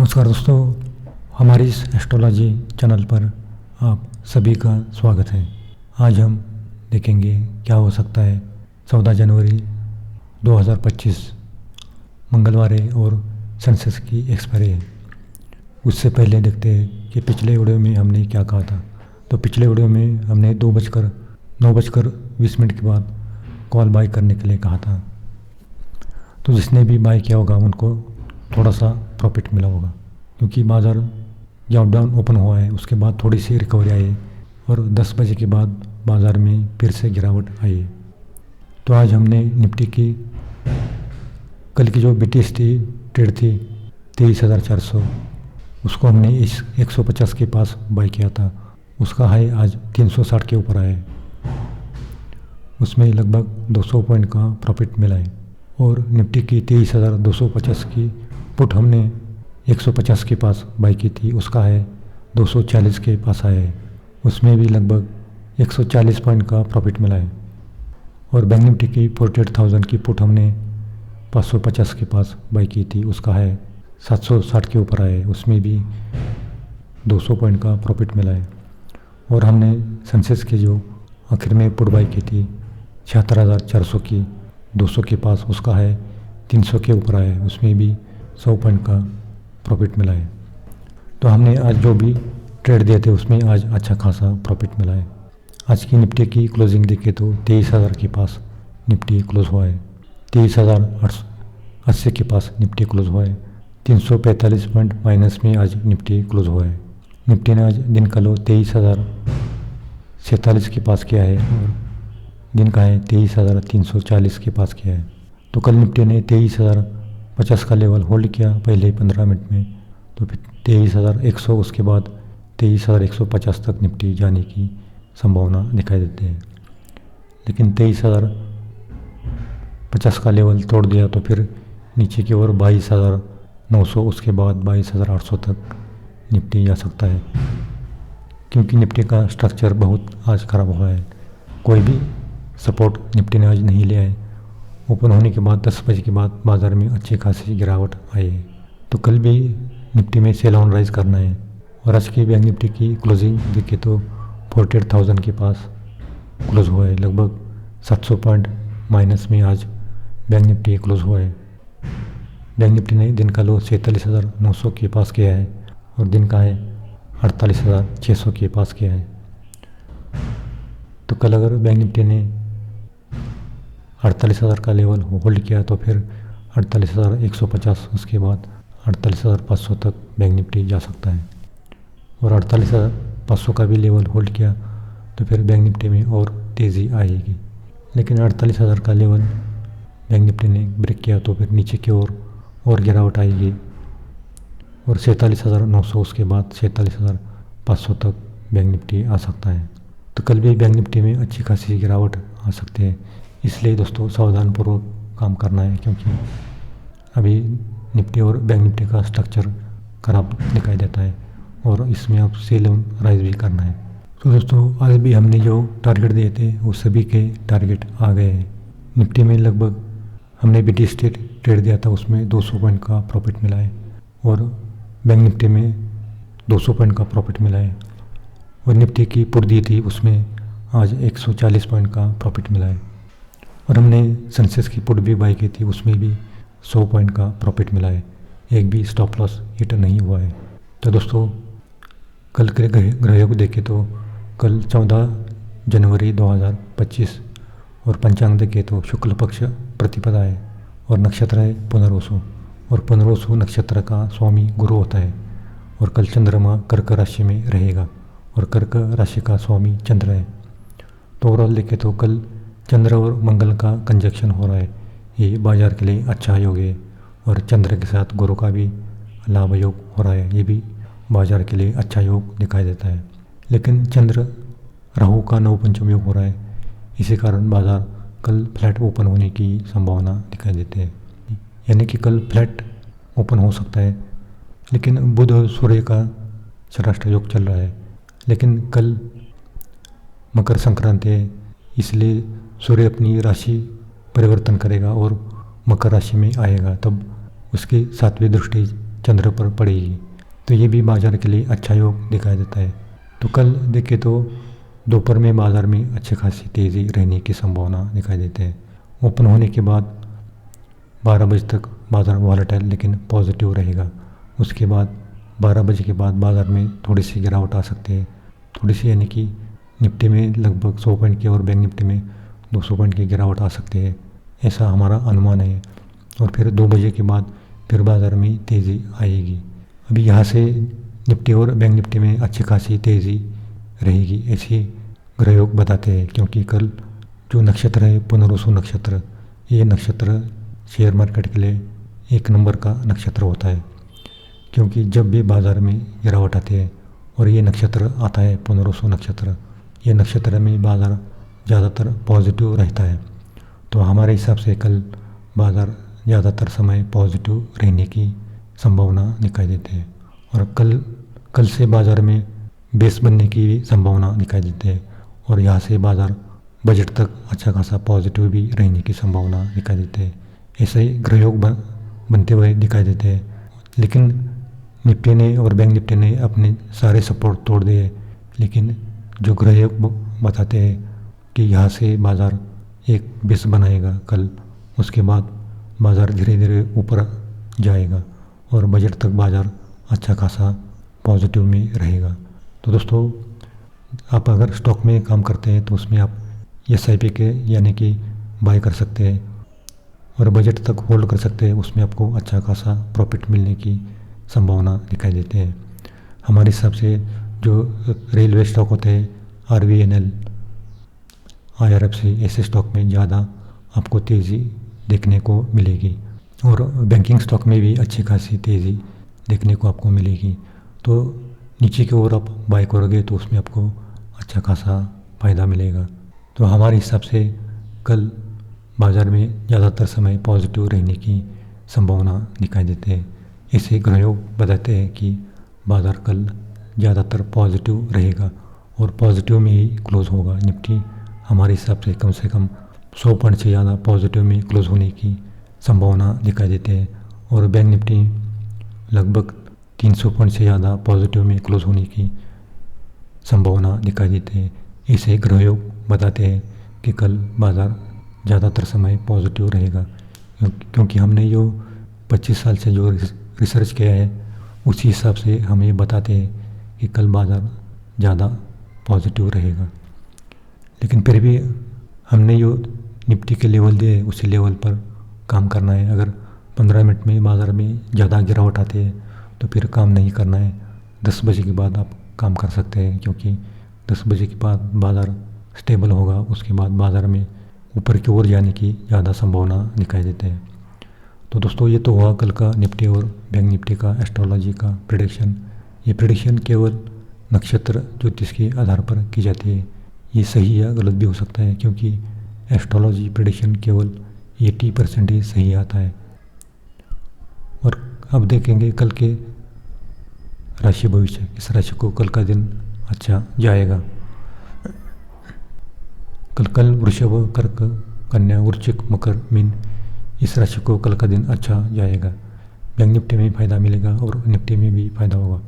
नमस्कार दोस्तों, हमारी इस एस्ट्रोलॉजी चैनल पर आप सभी का स्वागत है। आज हम देखेंगे क्या हो सकता है 14 जनवरी 2025 मंगलवार है और सेंसेक्स की एक्सपायरी है। उससे पहले देखते हैं कि पिछले वीडियो में हमने क्या कहा था। तो पिछले वीडियो में हमने 9:20 के बाद कॉल बाय करने के लिए कहा था। तो जिसने भी बाय किया होगा उनको थोड़ा सा प्रॉफिट मिला होगा, क्योंकि बाज़ार जब डाउन ओपन हुआ है उसके बाद थोड़ी सी रिकवरी आई और 10 बजे के बाद बाज़ार में फिर से गिरावट आई है। तो आज हमने निफ्टी की कल की जो BTST ट्रेड थी 23,400, उसको हमने इस 150 के पास बाय किया था। उसका हाई आज 360 के ऊपर आया है। उसमें लगभग 200 पॉइंट का प्रॉफिट मिला है। और निफ्टी की 23,250 की पुट हमने 150 के पास बाई की थी, उसका है 240 के पास आया है। उसमें भी लगभग 140 पॉइंट का प्रॉफिट मिला है। और बैंक निफ्टी की 48,000 की पुट हमने 550 के पास बाई की थी, उसका है 760 के ऊपर आया है। उसमें भी 200 पॉइंट का प्रॉफिट मिला है। और हमने सेंसेक्स के जो आखिर में पुट बाई की थी 76,400 की 200 के पास, उसका है 300 के ऊपर आया है। उसमें भी 100 पॉइंट का प्रॉफिट मिला है। तो हमने आज जो भी ट्रेड दिए थे उसमें आज अच्छा खासा प्रॉफिट मिला है। आज की निफ्टी की क्लोजिंग देखें तो 23,000 के पास निफ्टी क्लोज हुआ है। 23,880 के पास निफ्टी क्लोज हुआ है। 345 पॉइंट माइनस में आज निफ्टी क्लोज हुआ है। निफ्टी ने आज दिन का लो 23,047 के पास किया है और दिन का है 23,340 के पास किया है। तो कल निफ्टी ने 23,050 का लेवल होल्ड किया पहले 15 मिनट में, तो फिर 23,100, उसके बाद 23,150 तक निफ्टी जाने की संभावना दिखाई देती है। लेकिन 23,050 का लेवल तोड़ दिया तो फिर नीचे की ओर 22,900, उसके बाद 22,800 तक निफ्टी जा सकता है, क्योंकि निफ्टी का स्ट्रक्चर बहुत आज ख़राब हुआ है। कोई भी सपोर्ट निफ्टी ने आज नहीं लिया है। ओपन होने के बाद 10 बजे के बाद बाज़ार में अच्छी खासी गिरावट आई है। तो कल भी निफ्टी में सेल ऑन राइज करना है। और आज की बैंक निफ्टी की क्लोजिंग देखे तो 48,000 के पास क्लोज हुआ है। लगभग 700 पॉइंट माइनस में आज बैंक निफ्टी क्लोज हुआ है। बैंक निफ्टी ने दिन का लो 47,900 के पास किया है और दिन का है 48,600 के पास किया है। तो कल अगर बैंक निफ्टी ने 48,000 का लेवल होल्ड किया तो फिर 48,150, उसके बाद 48,500 तक बैंक निफ्टी जा सकता है। और 48,500 का भी लेवल होल्ड किया तो फिर बैंक निफ्टी में और तेज़ी आएगी। लेकिन 48,000 का लेवल बैंक निफ्टी ने ब्रेक किया तो फिर नीचे की ओर और गिरावट आएगी और 47,900, उसके बाद 47,500 तक बैंक निफ्टी आ सकता है। तो कल भी बैंक निफ्टी में अच्छी खासी गिरावट आ सकती है। इसलिए दोस्तों सावधानपूर्वक काम करना है, क्योंकि अभी निफ्टी और बैंक निफ्टी का स्ट्रक्चर खराब दिखाई देता है और इसमें आप सेल ऑन राइज भी करना है। तो दोस्तों आज भी हमने जो टारगेट दिए थे वो सभी के टारगेट आ गए हैं। निफ्टी में लगभग हमने BTST ट्रेड दिया था, उसमें 200 पॉइंट का प्रॉफिट मिला है। और बैंक निफ्टी में 200 पॉइंट का प्रॉफिट मिला है। और निफ्टी की पुट दी थी उसमें आज 140 पॉइंट का प्रॉफिट मिला है। और हमने सेंसेक्स की पुट भी बाई की थी, उसमें भी 100 पॉइंट का प्रॉफिट मिला है। एक भी स्टॉप लॉस हिट नहीं हुआ है। तो दोस्तों कल के ग्रहों को देखें तो कल 14 जनवरी 2025 और पंचांग देखें तो शुक्ल पक्ष प्रतिपदा है और नक्षत्र है पुनर्वसु। और पुनर्वसु नक्षत्र का स्वामी गुरु होता है। और कल चंद्रमा कर्क राशि में रहेगा और कर्क राशि का स्वामी चंद्र है। तो ओवरऑल देखें तो कल चंद्र और मंगल का कंजक्शन हो रहा है। ये बाजार के लिए अच्छा योग है। और चंद्र के साथ गुरु का भी लाभ योग हो रहा है, ये भी बाजार के लिए अच्छा योग दिखाई देता है। लेकिन चंद्र राहु का नवपंचम योग हो रहा है, इसी कारण बाजार कल फ्लैट ओपन होने की संभावना दिखाई देती है। यानी कि कल फ्लैट ओपन हो सकता है। लेकिन बुध और सूर्य का षष्ठ योग चल रहा है। लेकिन कल मकर संक्रांति है, इसलिए सूर्य अपनी राशि परिवर्तन करेगा और मकर राशि में आएगा, तब उसकी 7वीं दृष्टि चंद्र पर पड़ेगी, तो ये भी बाज़ार के लिए अच्छा योग दिखाई देता है। तो कल देखें तो दोपहर में बाज़ार में अच्छी खासी तेज़ी रहने की संभावना दिखाई देती है। ओपन होने के बाद 12 बजे तक बाज़ार वॉलेटाइल लेकिन पॉजिटिव रहेगा। उसके बाद 12 बजे के बाद बाज़ार में थोड़ी सी गिरावट आ सकती है, थोड़ी सी, यानी कि निफ्टी में लगभग 100 पॉइंट की और बैंक निफ्टी में 200 पॉइंट की गिरावट आ सकती है, ऐसा हमारा अनुमान है। और फिर 2 बजे के बाद फिर बाज़ार में तेज़ी आएगी। अभी यहाँ से निफ्टी और बैंक निफ्टी में अच्छी खासी तेज़ी रहेगी, ऐसी ग्रहयोग बताते हैं। क्योंकि कल जो नक्षत्र है पुनर्वसु नक्षत्र, ये नक्षत्र शेयर मार्केट के लिए 1 नंबर का नक्षत्र होता है। क्योंकि जब भी बाज़ार में गिरावट आती है और ये नक्षत्र आता है पुनर्वसु नक्षत्र, ये नक्षत्र में बाज़ार ज़्यादातर पॉजिटिव रहता है। तो हमारे हिसाब से कल बाज़ार ज़्यादातर समय पॉजिटिव रहने की संभावना दिखाई देती है। और कल से बाज़ार में बेस बनने की भी संभावना दिखाई देती है। और यहाँ से बाज़ार बजट तक अच्छा खासा पॉजिटिव भी रहने की संभावना दिखाई देती है। ऐसे ही ग्रहयोग बनते हुए दिखाई देते हैं। लेकिन निफ्टी ने और बैंक निफ्टी ने अपने सारे सपोर्ट तोड़ दिए। लेकिन जो ग्रहयोग बताते हैं कि यहाँ से बाज़ार एक बेस बनाएगा कल, उसके बाद बाज़ार धीरे धीरे ऊपर जाएगा और बजट तक बाज़ार अच्छा खासा पॉजिटिव में रहेगा। तो दोस्तों, आप अगर स्टॉक में काम करते हैं तो उसमें आप SIP के यानी कि बाय कर सकते हैं और बजट तक होल्ड कर सकते हैं। उसमें आपको अच्छा खासा प्रॉफिट मिलने की संभावना दिखाई देती है। हमारे हिसाब से जो रेलवे स्टॉक होते हैं, RVNL, IRFC, ऐसे स्टॉक में ज़्यादा आपको तेज़ी देखने को मिलेगी। और बैंकिंग स्टॉक में भी अच्छी खासी तेज़ी देखने को आपको मिलेगी। तो नीचे की ओर आप बाय करोगे तो उसमें आपको अच्छा खासा फ़ायदा मिलेगा। तो हमारे हिसाब से कल बाज़ार में ज़्यादातर समय पॉजिटिव रहने की संभावना दिखाई देते हैं। ऐसे ग्रहयोग बताते हैं कि बाज़ार कल ज़्यादातर पॉजिटिव रहेगा और पॉजिटिव में ही क्लोज़ होगा। निफ्टी हमारे हिसाब से कम 100 पॉइंट से ज़्यादा पॉजिटिव में क्लोज़ होने की संभावना दिखाई देते हैं। और बैंक निफ्टी लगभग 300 पॉइंट से ज़्यादा पॉजिटिव में क्लोज़ होने की संभावना दिखाई देती है। ऐसे ग्रहयोग बताते हैं कि कल बाज़ार ज़्यादातर समय पॉजिटिव रहेगा। क्योंकि हमने जो 25 साल से जो रिसर्च किया है उसी हिसाब से हम ये बताते हैं कि कल बाज़ार ज़्यादा पॉजिटिव रहेगा। लेकिन फिर भी हमने जो निफ्टी के लेवल दिए उसी लेवल पर काम करना है। अगर 15 मिनट में बाज़ार में ज़्यादा गिरावट आती है तो फिर काम नहीं करना है। 10 बजे के बाद आप काम कर सकते हैं, क्योंकि 10 बजे के बाद बाज़ार स्टेबल होगा। उसके बाद बाज़ार में ऊपर की ओर जाने की ज़्यादा संभावना दिखाई देते हैं। तो दोस्तों, ये तो हुआ कल का निफ्टी और बैंक निफ्टी का एस्ट्रोलॉजी का प्रेडिक्शन। ये प्रेडिक्शन केवल नक्षत्र ज्योतिष के आधार पर की जाती है। ये सही या गलत भी हो सकता है, क्योंकि एस्ट्रोलॉजी प्रेडिक्शन केवल 80% ही सही आता है। और अब देखेंगे कल के राशि भविष्य। इस राशि को कल का दिन अच्छा जाएगा। कल वृषभ, कर्क, कन्या, वृश्चिक, मकर, मीन, इस राशि को कल का दिन अच्छा जाएगा। बैंक निफ्टी में भी फायदा मिलेगा और निफ्टी में भी फायदा होगा।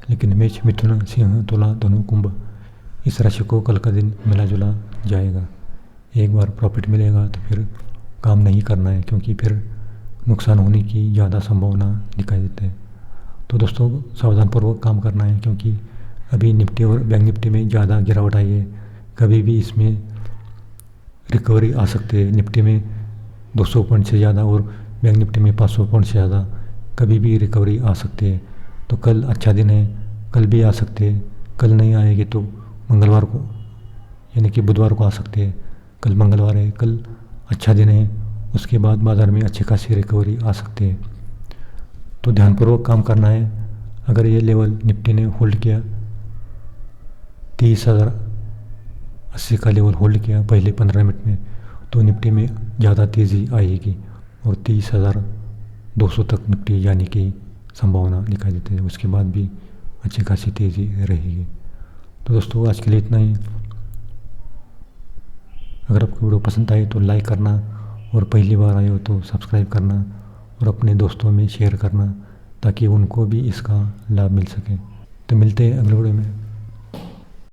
लेकिन मेष, मिथुन, सिंह, तुला, धनु, कुंभ, इस राशि को कल का दिन मिला जुला जाएगा। एक बार प्रॉफिट मिलेगा तो फिर काम नहीं करना है, क्योंकि फिर नुकसान होने की ज़्यादा संभावना दिखाई देती है। तो दोस्तों, सावधानपूर्वक काम करना है, क्योंकि अभी निफ्टी और बैंक निफ्टी में ज़्यादा गिरावट आई है। कभी भी इसमें रिकवरी आ सकती है। निफ्टी में 200 पॉइंट से ज़्यादा और बैंक निफ्टी में 500 पॉइंट से ज़्यादा कभी भी रिकवरी आ सकती है। तो कल अच्छा दिन है, कल भी आ सकते हैं। कल नहीं आएगी तो मंगलवार को, यानी कि बुधवार को आ सकते हैं। कल मंगलवार है, कल अच्छा दिन है। उसके बाद बाज़ार में अच्छी खासी रिकवरी आ सकती है। तो ध्यानपूर्वक काम करना है। अगर ये लेवल निफ्टी ने होल्ड किया, 30,080 का लेवल होल्ड किया पहले 15 मिनट में, तो निफ्टी में ज़्यादा तेज़ी आएगी और 30,200 तक निफ्टी जाने की संभावना दिखाई देती है। उसके बाद भी अच्छी खासी तेज़ी रहेगी। तो दोस्तों, आज के लिए इतना ही। अगर आपको वीडियो पसंद आए तो लाइक करना, और पहली बार आए हो तो सब्सक्राइब करना और अपने दोस्तों में शेयर करना। ताकि उनको भी इसका लाभ मिल सके। तो मिलते हैं अगले वीडियो में।